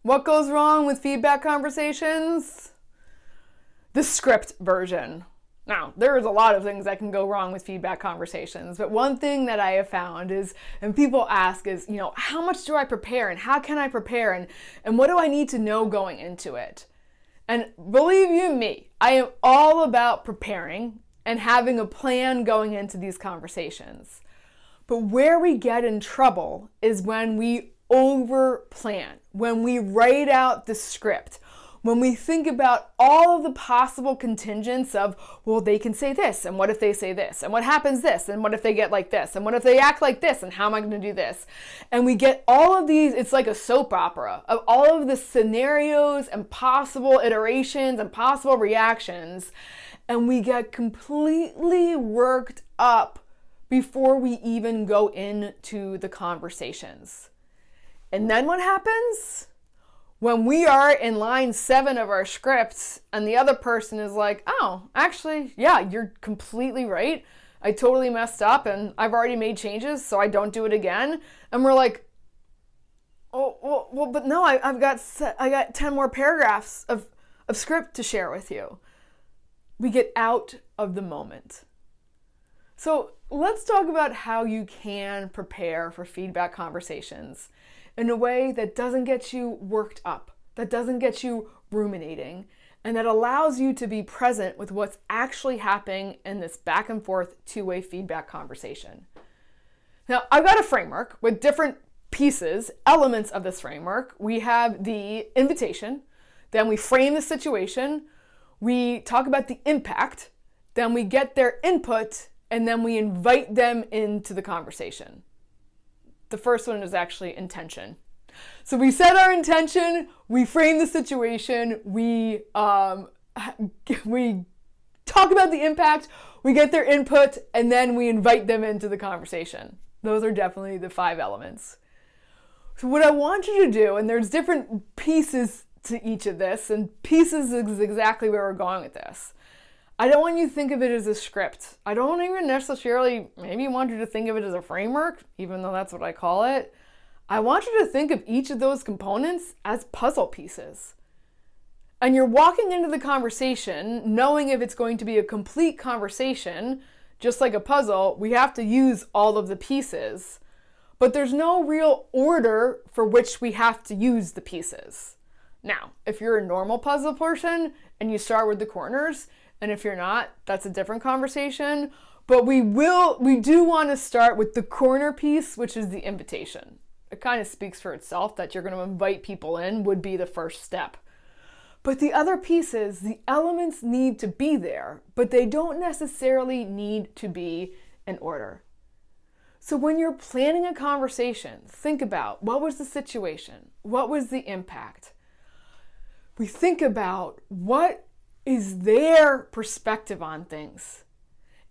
What goes wrong with feedback conversations? The script version. Now, there's a lot of things that can go wrong with feedback conversations, but one thing that I have found is, and people ask is, how much do I prepare and how can I prepare and what do I need to know going into it? And believe you me, I am all about preparing and having a plan going into these conversations. But where we get in trouble is when we over-plan, when we write out the script, when we think about all of the possible contingents of, well, they can say this, and what if they say this, and what happens this, and what if they get like this, and what if they act like this, and how am I going to do this? And we get all of these, it's like a soap opera of all of the scenarios and possible iterations and possible reactions, and we get completely worked up before we even go into the conversations. And then what happens? When we are in line 7 of our scripts and the other person is like, oh, actually, yeah, you're completely right. I totally messed up and I've already made changes, so I don't do it again. And we're like, oh, well, but no, I got 10 more paragraphs of script to share with you. We get out of the moment. So let's talk about how you can prepare for feedback conversations in a way that doesn't get you worked up, that doesn't get you ruminating, and that allows you to be present with what's actually happening in this back and forth two-way feedback conversation. Now, I've got a framework with different pieces, elements of this framework. We have the invitation, then we frame the situation, we talk about the impact, then we get their input, and then we invite them into the conversation. The first one is actually intention. So we set our intention, we frame the situation, we talk about the impact, we get their input, and then we invite them into the conversation. Those are definitely the 5 elements. So what I want you to do, and there's different pieces to each of this, and pieces is exactly where we're going with this. I don't want you to think of it as a script. I don't even necessarily, maybe want you to think of it as a framework, even though that's what I call it. I want you to think of each of those components as puzzle pieces. And you're walking into the conversation knowing if it's going to be a complete conversation, just like a puzzle, we have to use all of the pieces. But there's no real order for which we have to use the pieces. Now, if you're a normal puzzle person and you start with the corners, and if you're not, that's a different conversation. But we do want to start with the corner piece, which is the invitation. It kind of speaks for itself that you're going to invite people in would be the first step. But the other pieces, the elements need to be there, but they don't necessarily need to be in order. So when you're planning a conversation, think about what was the situation? What was the impact? We think about what is their perspective on things.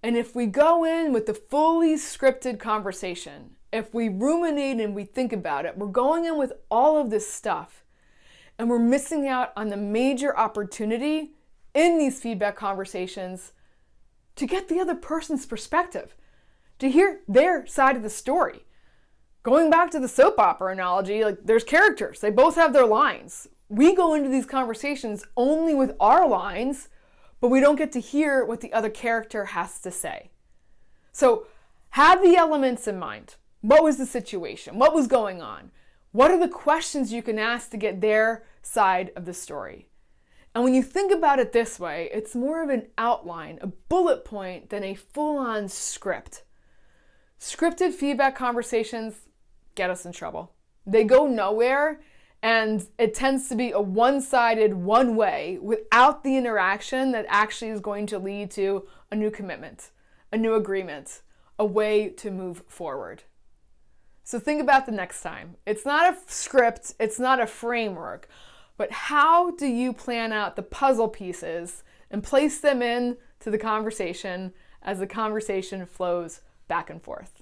And if we go in with the fully scripted conversation, if we ruminate and we think about it, we're going in with all of this stuff and we're missing out on the major opportunity in these feedback conversations to get the other person's perspective, to hear their side of the story. Going back to the soap opera analogy, like there's characters, they both have their lines. We go into these conversations only with our lines, but we don't get to hear what the other character has to say. So have the elements in mind. What was the situation? What was going on? What are the questions you can ask to get their side of the story? And when you think about it this way, it's more of an outline, a bullet point than a full-on script. Scripted feedback conversations get us in trouble. They go nowhere. And it tends to be a one-sided, one way, without the interaction that actually is going to lead to a new commitment, a new agreement, a way to move forward. So think about the next time. It's not a script, it's not a framework, but how do you plan out the puzzle pieces and place them into the conversation as the conversation flows back and forth?